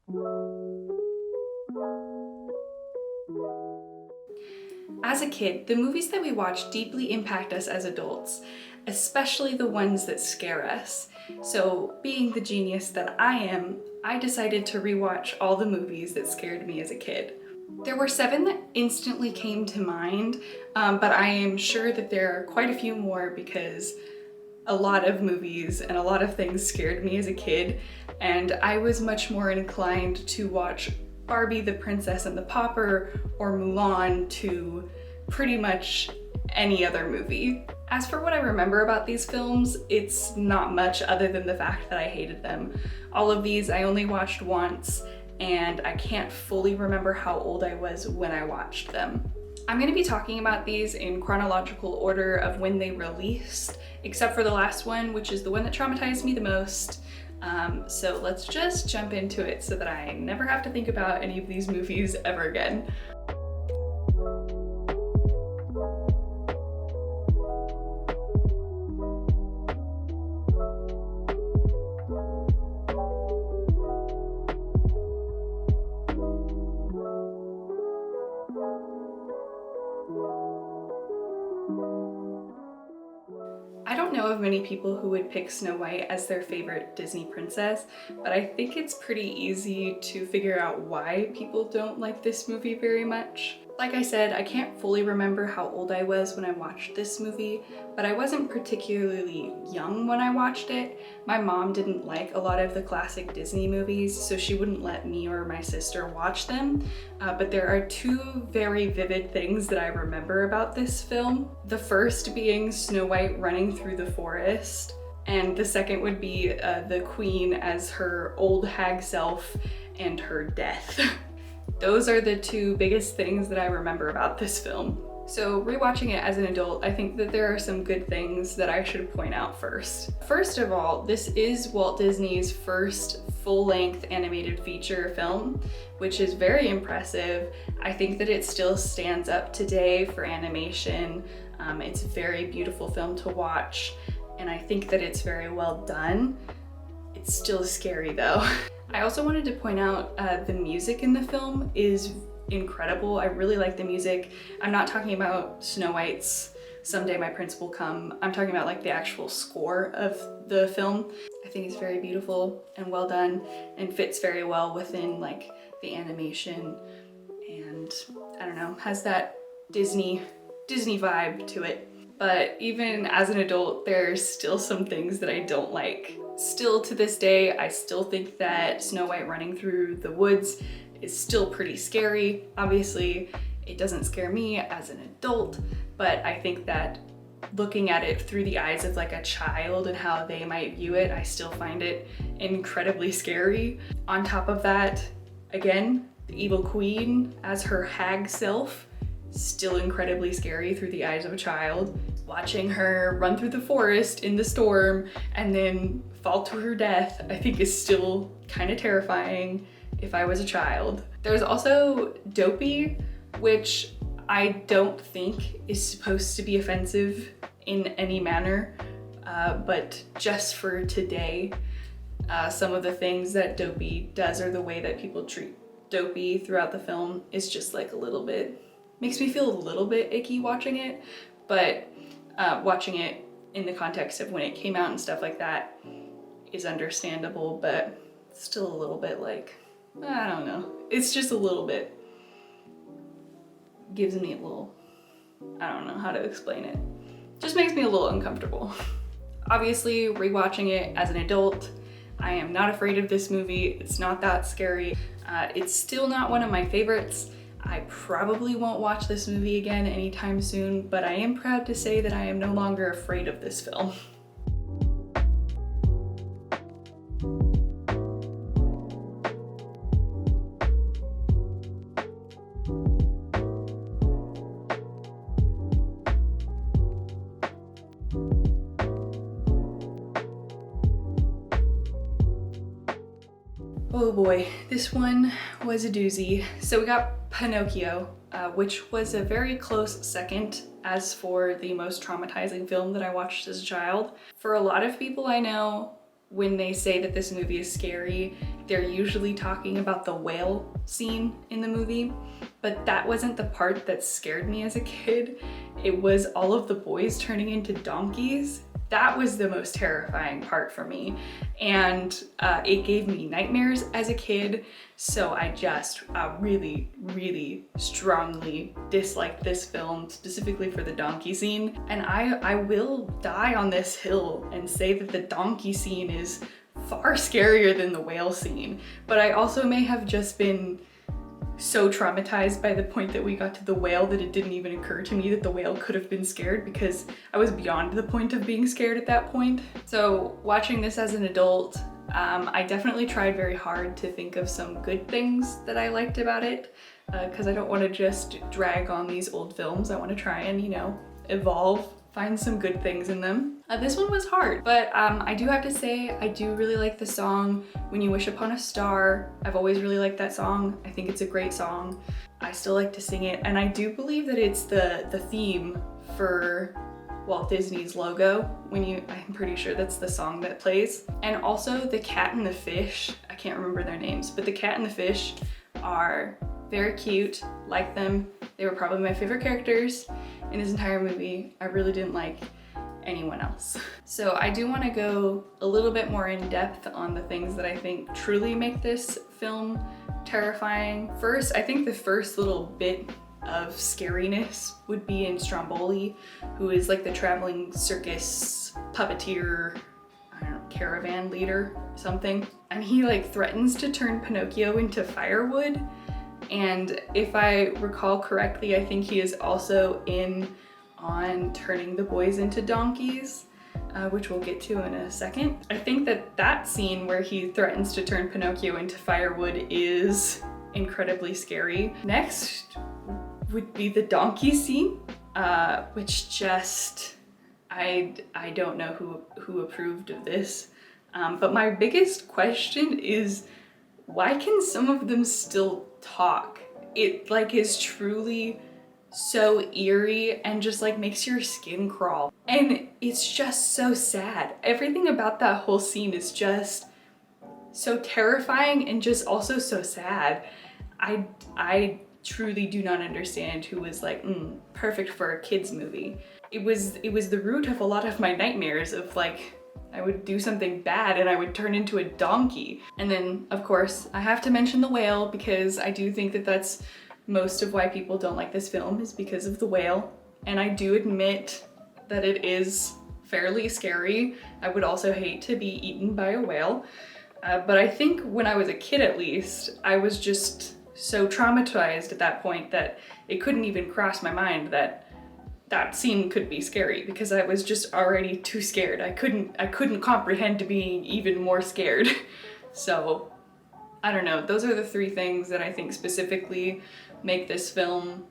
As a kid, the movies that we watch deeply impact us as adults, especially the ones that scare us. So, being the genius that I am, I decided to rewatch all the movies that scared me as a kid. There were 7 that instantly came to mind, but I am sure that there are quite a few more because a lot of movies and a lot of things scared me as a kid, and I was much more inclined to watch Barbie the Princess and the Pauper or Mulan to pretty much any other movie. As for what I remember about these films, it's not much other than the fact that I hated them. All of these I only watched once, and I can't fully remember how old I was when I watched them. I'm going to be talking about these in chronological order of when they released, except for the last one, which is the one that traumatized me the most. So let's just jump into it so that I never have to think about any of these movies ever again. I don't know of many people who would pick Snow White as their favorite Disney princess, but I think it's pretty easy to figure out why people don't like this movie very much. Like I said, I can't fully remember how old I was when I watched this movie, but I wasn't particularly young when I watched it. My mom didn't like a lot of the classic Disney movies, so she wouldn't let me or my sister watch them. But there are 2 very vivid things that I remember about this film. The first being Snow White running through the forest, and the second would be the queen as her old hag self and her death. Those are the 2 biggest things that I remember about this film. So rewatching it as an adult, I think that there are some good things that I should point out first. First of all, this is Walt Disney's first full-length animated feature film, which is very impressive. I think that it still stands up today for animation. It's a very beautiful film to watch, and I think that it's very well done. It's still scary though. I also wanted to point out the music in the film is incredible. I really like the music. I'm not talking about Snow White's Someday My Prince Will Come. I'm talking about like the actual score of the film. I think it's very beautiful and well done and fits very well within like the animation, and I don't know, has that Disney vibe to it. But even as an adult, there's still some things that I don't like. Still to this day, I still think that Snow White running through the woods is still pretty scary. Obviously, it doesn't scare me as an adult, but I think that looking at it through the eyes of like a child and how they might view it, I still find it incredibly scary. On top of that, again, the evil queen as her hag self, still incredibly scary through the eyes of a child. Watching her run through the forest in the storm and then fall to her death, I think is still kind of terrifying if I was a child. There's also Dopey, which I don't think is supposed to be offensive in any manner, but just for today, some of the things that Dopey does or the way that people treat Dopey throughout the film is just like a little bit, makes me feel a little bit icky watching it, but watching it in the context of when it came out and stuff like that is understandable, but still a little bit like, I don't know. It's just a little bit, gives me a little, I don't know how to explain it. Just makes me a little uncomfortable. Obviously, rewatching it as an adult, I am not afraid of this movie. It's not that scary. It's still not one of my favorites. I probably won't watch this movie again anytime soon, but I am proud to say that I am no longer afraid of this film. Oh boy, this one was a doozy. So we got Pinocchio, which was a very close second as for the most traumatizing film that I watched as a child. For a lot of people I know, when they say that this movie is scary, they're usually talking about the whale scene in the movie, but that wasn't the part that scared me as a kid. It was all of the boys turning into donkeys. That was the most terrifying part for me, and it gave me nightmares as a kid, so I just really, really strongly disliked this film, specifically for the donkey scene. And I will die on this hill and say that the donkey scene is far scarier than the whale scene, but I also may have just been so traumatized by the point that we got to the whale that it didn't even occur to me that the whale could have been scared, because I was beyond the point of being scared at that point. So watching this as an adult, I definitely tried very hard to think of some good things that I liked about it, because I don't want to just drag on these old films. I want to try and, you know, evolve, find some good things in them. This one was hard, but I do have to say I do really like the song When You Wish Upon a Star. I've always really liked that song. I think it's a great song. I still like to sing it, and I do believe that it's the theme for Walt Disney's logo. I'm pretty sure that's the song that plays. And also the cat and the fish, I can't remember their names, but the cat and the fish are very cute, like them. They were probably my favorite characters in this entire movie. I really didn't like anyone else. So I do want to go a little bit more in depth on the things that I think truly make this film terrifying. First, I think the first little bit of scariness would be in Stromboli, who is like the traveling circus puppeteer, I don't know, caravan leader, something. And he like threatens to turn Pinocchio into firewood. And if I recall correctly, I think he is also in on turning the boys into donkeys, which we'll get to in a second. I think that scene where he threatens to turn Pinocchio into firewood is incredibly scary. Next would be the donkey scene, which just, I don't know who approved of this, but my biggest question is, why can some of them still talk? It like is truly so eerie and just like makes your skin crawl. And it's just so sad. Everything about that whole scene is just so terrifying and just also so sad. I truly do not understand who was like, perfect for a kid's movie. It was the root of a lot of my nightmares of like, I would do something bad and I would turn into a donkey. And then of course I have to mention the whale, because I do think that that's most of why people don't like this film, is because of the whale. And I do admit that it is fairly scary. I would also hate to be eaten by a whale. But I think when I was a kid, at least, I was just so traumatized at that point that it couldn't even cross my mind that that scene could be scary, because I was just already too scared. I couldn't comprehend to being even more scared. So I don't know, those are the three things that I think specifically make this film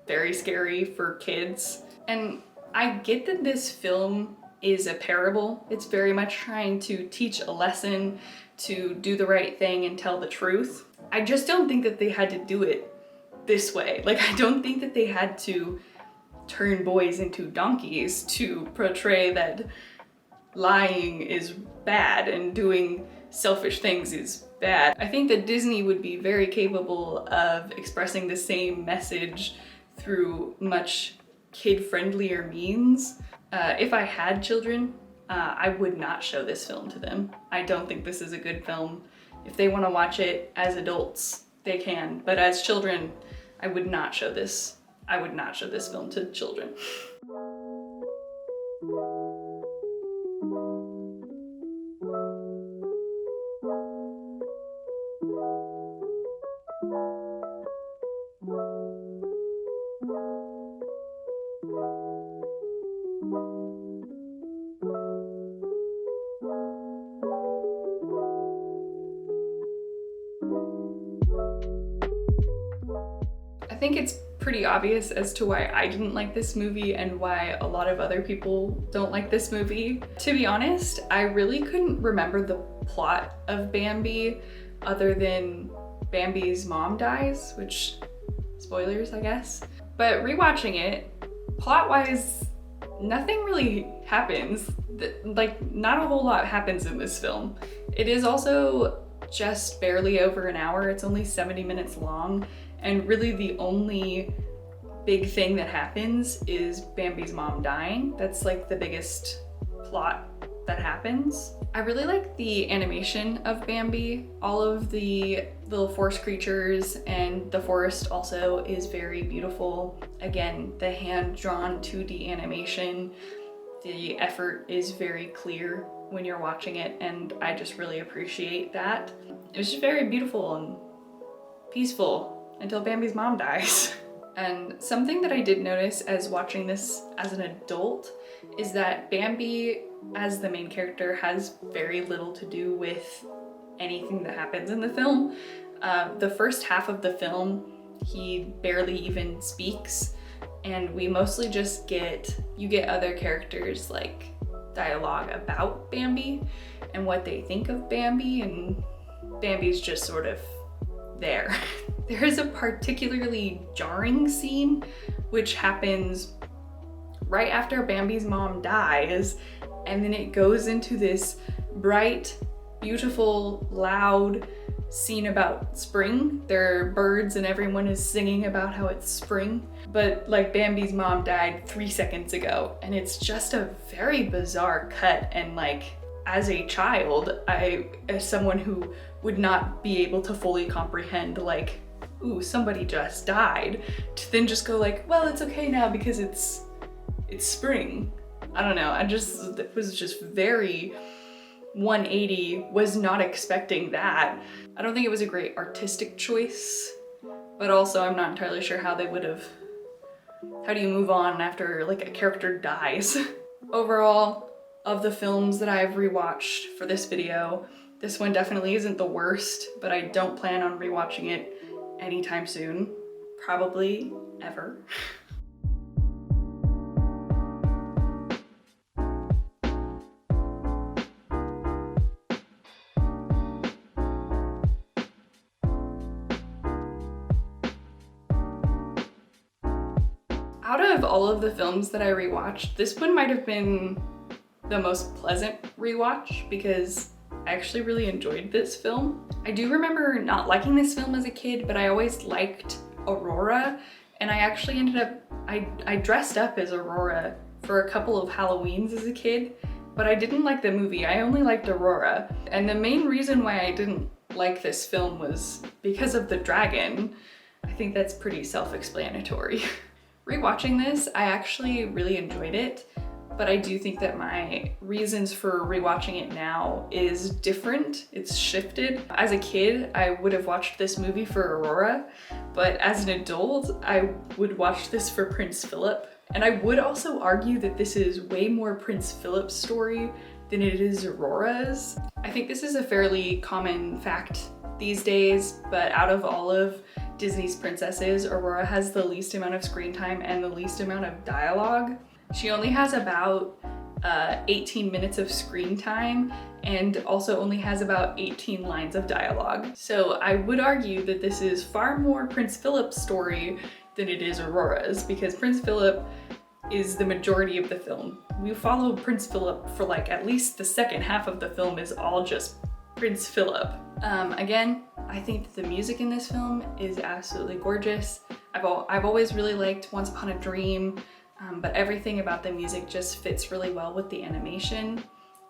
very scary for kids. And I get that this film is a parable. It's very much trying to teach a lesson, to do the right thing and tell the truth. I just don't think that they had to do it this way. Like, I don't think that they had to turn boys into donkeys to portray that lying is bad and doing selfish things is bad. I think that Disney would be very capable of expressing the same message through much kid-friendlier means. If I had children, I would not show this film to them. I don't think this is a good film. If they want to watch it as adults, they can, but as children, I would not show this. I would not show this film to children. I think it's pretty obvious as to why I didn't like this movie and why a lot of other people don't like this movie. To be honest, I really couldn't remember the plot of Bambi other than Bambi's mom dies, which, spoilers, I guess. But rewatching it, plot-wise, nothing really happens. Like, not a whole lot happens in this film. It is also just barely over an hour. It's only 70 minutes long, and really the only big thing that happens is Bambi's mom dying. That's like the biggest plot that happens. I really like the animation of Bambi. All of the little forest creatures and the forest also is very beautiful. Again, the hand-drawn 2D animation, the effort is very clear when you're watching it, and I just really appreciate that. It was just very beautiful and peaceful until Bambi's mom dies. And something that I did notice as watching this as an adult is that Bambi, as the main character, has very little to do with anything that happens in the film. The first half of the film, he barely even speaks, and we mostly just you get other characters like dialogue about Bambi and what they think of Bambi, and Bambi's just sort of there. There is a particularly jarring scene which happens right after Bambi's mom dies, and then it goes into this bright, beautiful, loud scene about spring. There are birds and everyone is singing about how it's spring, but like Bambi's mom died 3 seconds ago, and it's just a very bizarre cut. And like, as a child, as someone who would not be able to fully comprehend like, ooh, somebody just died, to then just go like, well, it's okay now because it's spring. I don't know, it was just very 180, was not expecting that. I don't think it was a great artistic choice, but also I'm not entirely sure how they would have, how do you move on after like a character dies? Overall, of the films that I've rewatched for this video, this one definitely isn't the worst, but I don't plan on rewatching it anytime soon. Probably ever. Out of all of the films that I rewatched, this one might have been the most pleasant rewatch because I actually really enjoyed this film. I do remember not liking this film as a kid, but I always liked Aurora, and I actually ended up, I dressed up as Aurora for a couple of Halloweens as a kid, but I didn't like the movie. I only liked Aurora. And the main reason why I didn't like this film was because of the dragon. I think that's pretty self-explanatory. Rewatching this, I actually really enjoyed it, but I do think that my reasons for rewatching it now is different. It's shifted. As a kid, I would have watched this movie for Aurora, but as an adult, I would watch this for Prince Philip. And I would also argue that this is way more Prince Philip's story than it is Aurora's. I think this is a fairly common fact these days, but out of all of Disney's princesses, Aurora has the least amount of screen time and the least amount of dialogue. She only has about 18 minutes of screen time and also only has about 18 lines of dialogue. So I would argue that this is far more Prince Philip's story than it is Aurora's, because Prince Philip is the majority of the film. We follow Prince Philip for like at least the second half of the film is all just Prince Philip. Again, I think the music in this film is absolutely gorgeous. I've always really liked Once Upon a Dream, but everything about the music just fits really well with the animation.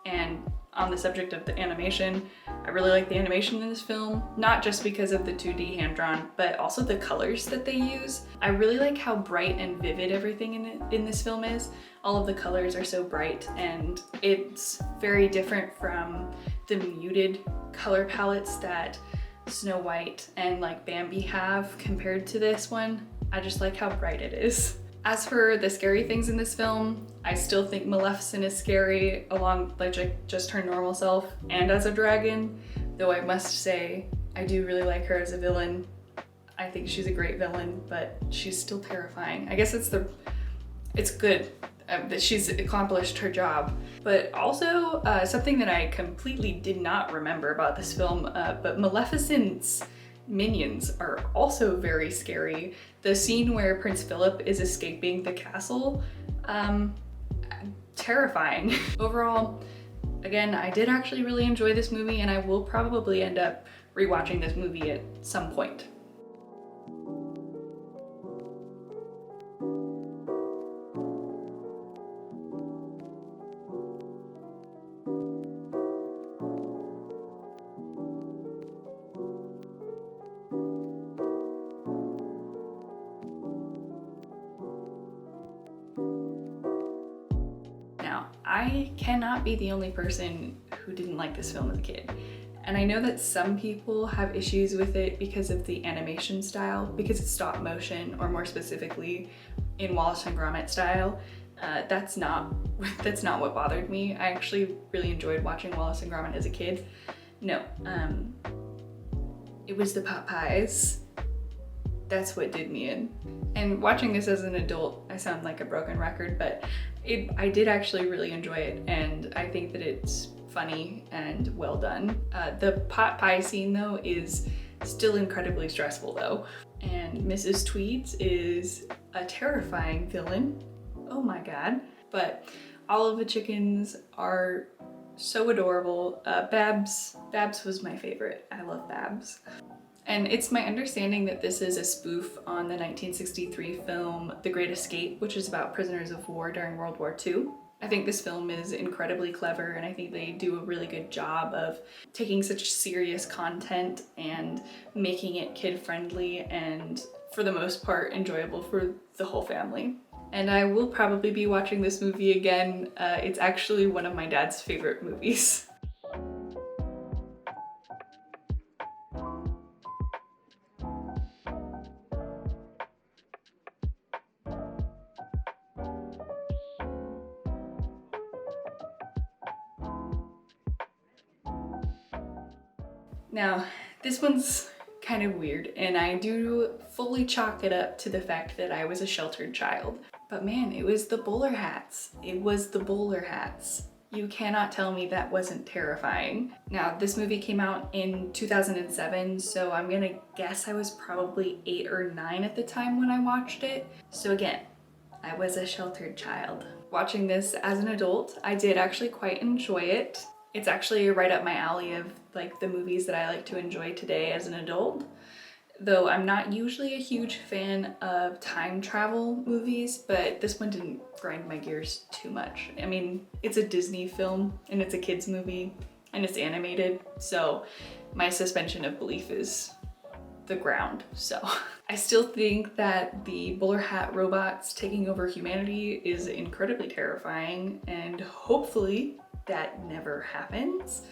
And on the subject of the animation, I really like the animation in this film, not just because of the 2D hand-drawn, but also the colors that they use. I really like how bright and vivid everything in this film is. All of the colors are so bright, and it's very different from the muted color palettes that Snow White and like Bambi have compared to this one. I just like how bright it is. As for the scary things in this film, I still think Maleficent is scary along like just her normal self and as a dragon, though I must say I do really like her as a villain. I think she's a great villain, but she's still terrifying. I guess it's good that she's accomplished her job. But also something that I completely did not remember about this film, but Maleficent's minions are also very scary. The scene where Prince Philip is escaping the castle, terrifying. Overall, Again, I did actually really enjoy this movie, and I will probably end up rewatching this movie at some point. Now, I cannot be the only person who didn't like this film as a kid. And I know that some people have issues with it because of the animation style, because it's stop motion, or more specifically in Wallace and Gromit style. That's not what bothered me. I actually really enjoyed watching Wallace and Gromit as a kid. No, it was the pot pies. That's what did me in. And watching this as an adult, I sound like a broken record, but I did actually really enjoy it, and I think that it's funny and well done. The pot pie scene though is still incredibly stressful though. And Mrs. Tweeds is a terrifying villain. Oh my god. But all of the chickens are so adorable. Babs was my favorite. I love Babs. And it's my understanding that this is a spoof on the 1963 film The Great Escape, which is about prisoners of war during World War II. I think this film is incredibly clever, and I think they do a really good job of taking such serious content and making it kid-friendly and, for the most part, enjoyable for the whole family. And I will probably be watching this movie again. It's actually one of my dad's favorite movies. Now, this one's kind of weird, and I do fully chalk it up to the fact that I was a sheltered child. But man, it was the bowler hats. It was the bowler hats. You cannot tell me that wasn't terrifying. Now, this movie came out in 2007, so I'm gonna guess I was probably 8 or 9 at the time when I watched it. So again, I was a sheltered child. Watching this as an adult, I did actually quite enjoy it. It's actually right up my alley of like the movies that I like to enjoy today as an adult. Though I'm not usually a huge fan of time travel movies, but this one didn't grind my gears too much. I mean, it's a Disney film and it's a kid's movie and it's animated, so my suspension of belief is the ground. So I still think that the bowler hat robots taking over humanity is incredibly terrifying, and hopefully that never happens,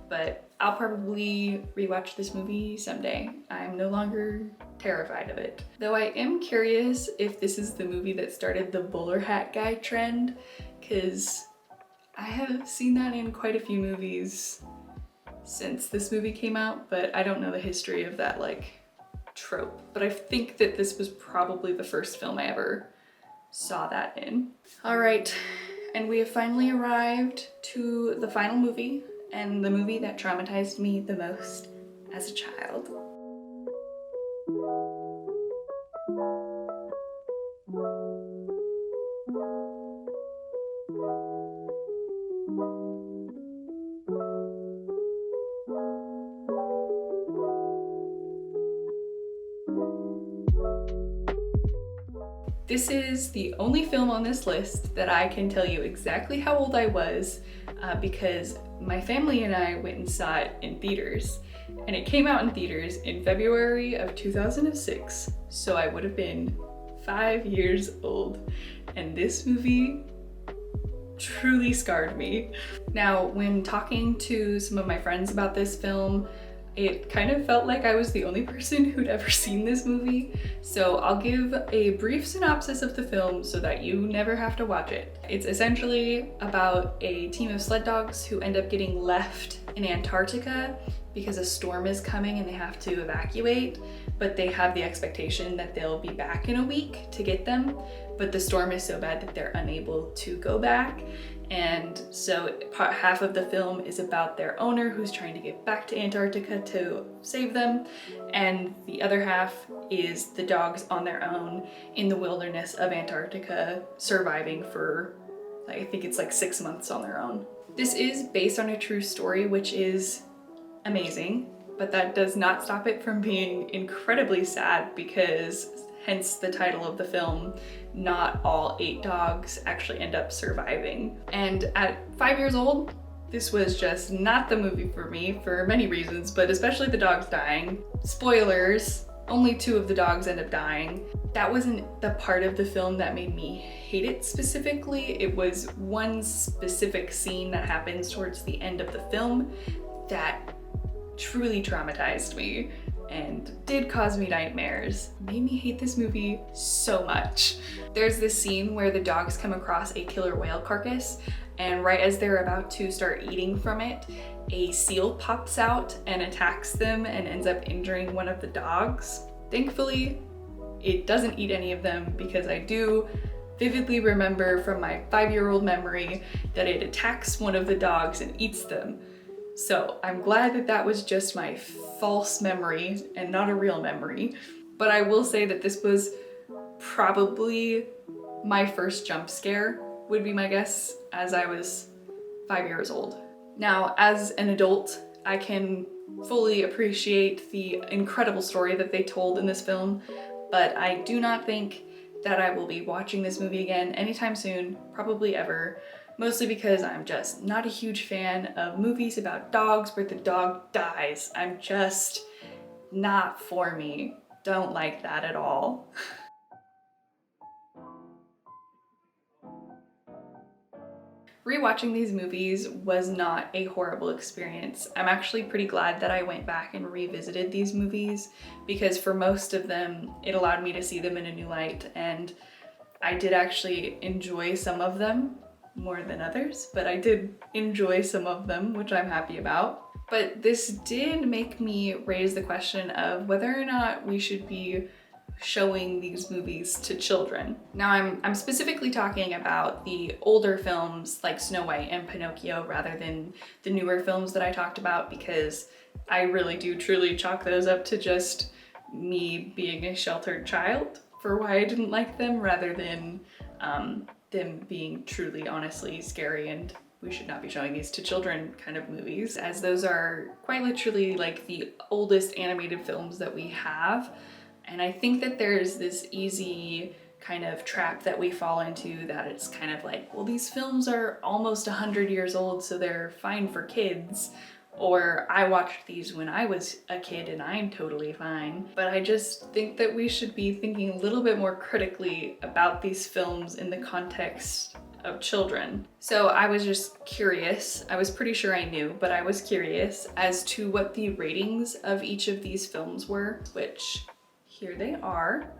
but I'll probably rewatch this movie someday. I'm no longer terrified of it. Though I am curious if this is the movie that started the bowler hat guy trend, because I have seen that in quite a few movies since this movie came out, but I don't know the history of that like trope. But I think that this was probably the first film I ever saw that in. All right. And we have finally arrived to the final movie, and the movie that traumatized me the most as a child. This is the only film on this list that I can tell you exactly how old I was because my family and I went and saw it in theaters, and it came out in theaters in February of 2006, so I would have been 5 years old, and this movie truly scarred me. Now, when talking to some of my friends about this film, it kind of felt like I was the only person who'd ever seen this movie, so I'll give a brief synopsis of the film so that you never have to watch it. It's essentially about a team of sled dogs who end up getting left in Antarctica because a storm is coming and they have to evacuate, but they have the expectation that they'll be back in a week to get them, but the storm is so bad that they're unable to go back. And so half of the film is about their owner who's trying to get back to Antarctica to save them, and the other half is the dogs on their own in the wilderness of Antarctica, surviving for, I think it's like 6 months on their own. This is based on a true story, which is amazing, but that does not stop it from being incredibly sad because, hence the title of the film, not all 8 dogs actually end up surviving. And at 5 years old, this was just not the movie for me for many reasons, but especially the dogs dying. Spoilers, only 2 of the dogs end up dying. That wasn't the part of the film that made me hate it specifically. It was one specific scene that happens towards the end of the film that truly traumatized me and did cause me nightmares. Made me hate this movie so much. There's this scene where the dogs come across a killer whale carcass, and right as they're about to start eating from it, a seal pops out and attacks them and ends up injuring one of the dogs. Thankfully, it doesn't eat any of them because I do vividly remember from my 5-year-old memory that it attacks one of the dogs and eats them. So I'm glad that that was just my false memory and not a real memory. But I will say that this was probably my first jump scare, would be my guess, as I was 5 years old. Now, as an adult, I can fully appreciate the incredible story that they told in this film, but I do not think that I will be watching this movie again anytime soon, probably ever. Mostly because I'm just not a huge fan of movies about dogs where the dog dies. I'm just not for me. Don't like that at all. Rewatching these movies was not a horrible experience. I'm actually pretty glad that I went back and revisited these movies because for most of them, it allowed me to see them in a new light, and I did actually enjoy some of them more than others, but I did enjoy some of them, which I'm happy about. But this did make me raise the question of whether or not we should be showing these movies to children. Now I'm specifically talking about the older films like Snow White and Pinocchio rather than the newer films that I talked about, because I really do truly chalk those up to just me being a sheltered child for why I didn't like them, rather than them being truly, honestly scary and we should not be showing these to children kind of movies, as those are quite literally like the oldest animated films that we have. And I think that there's this easy kind of trap that we fall into, that it's kind of like, well, these films are almost 100 years old, so they're fine for kids. Or I watched these when I was a kid and I'm totally fine. But I just think that we should be thinking a little bit more critically about these films in the context of children. So I was just curious, I was pretty sure I knew, but I was curious as to what the ratings of each of these films were, which here they are.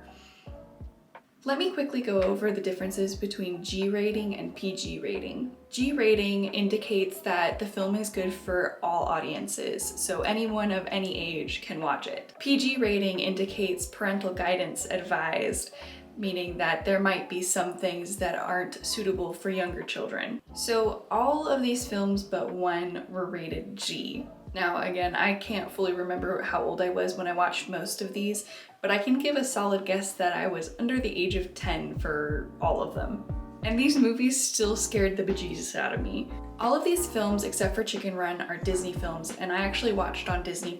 Let me quickly go over the differences between G rating and PG rating. G rating indicates that the film is good for all audiences, so anyone of any age can watch it. PG rating indicates parental guidance advised, meaning that there might be some things that aren't suitable for younger children. So all of these films but one were rated G. Now again, I can't fully remember how old I was when I watched most of these, but I can give a solid guess that I was under the age of 10 for all of them. And these movies still scared the bejesus out of me. All of these films, except for Chicken Run, are Disney films, and I actually watched on Disney+.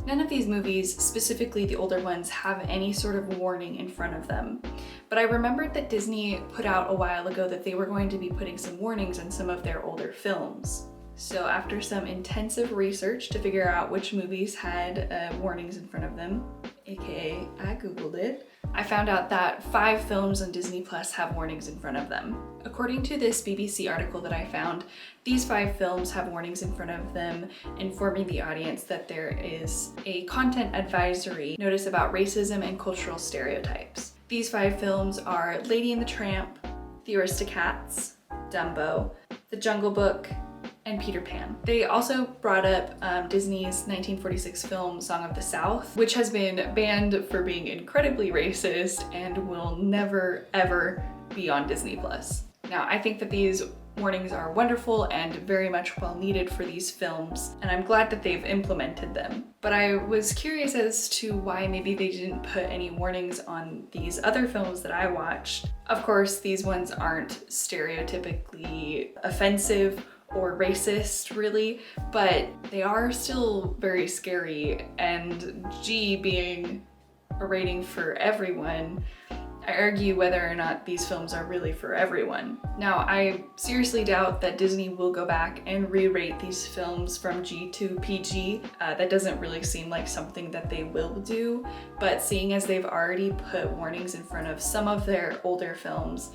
None of these movies, specifically the older ones, have any sort of warning in front of them. But I remembered that Disney put out a while ago that they were going to be putting some warnings on some of their older films. So after some intensive research to figure out which movies had warnings in front of them, aka I googled it, I found out that 5 films on Disney Plus have warnings in front of them. According to this BBC article that I found, these 5 films have warnings in front of them, informing the audience that there is a content advisory notice about racism and cultural stereotypes. These 5 films are Lady and the Tramp, The Aristocats, Dumbo, The Jungle Book, and Peter Pan. They also brought up Disney's 1946 film Song of the South, which has been banned for being incredibly racist and will never ever be on Disney Plus. Now, I think that these warnings are wonderful and very much well needed for these films, and I'm glad that they've implemented them. But I was curious as to why maybe they didn't put any warnings on these other films that I watched. Of course, these ones aren't stereotypically offensive or racist really, but they are still very scary, and G being a rating for everyone, I argue whether or not these films are really for everyone. Now, I seriously doubt that Disney will go back and re-rate these films from G to PG. That doesn't really seem like something that they will do, but seeing as they've already put warnings in front of some of their older films,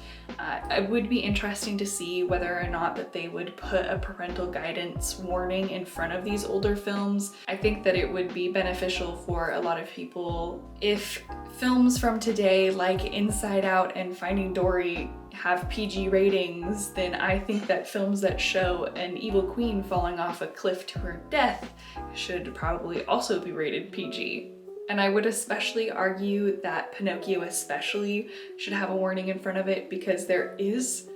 it would be interesting to see whether or not that they would put a parental guidance warning in front of these older films. I think that it would be beneficial for a lot of people if films from today like Inside Out and Finding Dory have PG ratings, then I think that films that show an evil queen falling off a cliff to her death should probably also be rated PG. And I would especially argue that Pinocchio especially should have a warning in front of it, because there is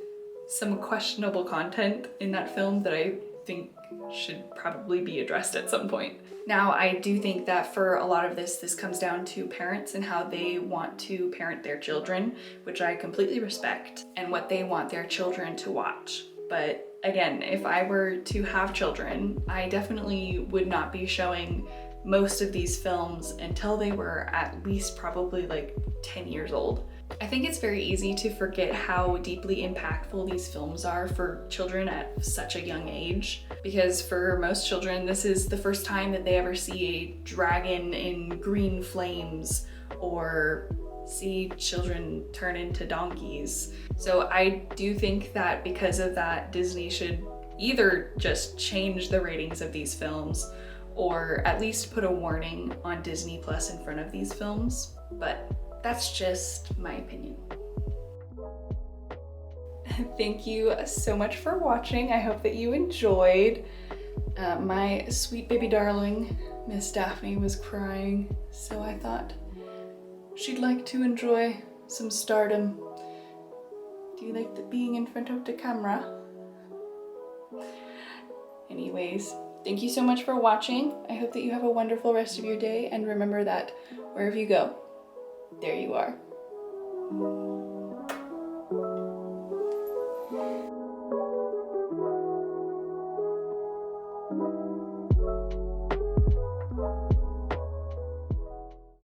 some questionable content in that film that I think should probably be addressed at some point. Now, I do think that for a lot of this comes down to parents and how they want to parent their children, which I completely respect, and what they want their children to watch. But again, if I were to have children, I definitely would not be showing most of these films until they were at least probably like 10 years old. I think it's very easy to forget how deeply impactful these films are for children at such a young age, because for most children, this is the first time that they ever see a dragon in green flames or see children turn into donkeys. So I do think that because of that, Disney should either just change the ratings of these films or at least put a warning on Disney Plus in front of these films. But that's just my opinion. Thank you so much for watching. I hope that you enjoyed. My sweet baby darling, Miss Daphne, was crying, so I thought she'd like to enjoy some stardom. Do you like being in front of the camera? Anyways, thank you so much for watching. I hope that you have a wonderful rest of your day, and remember that wherever you go, there you are.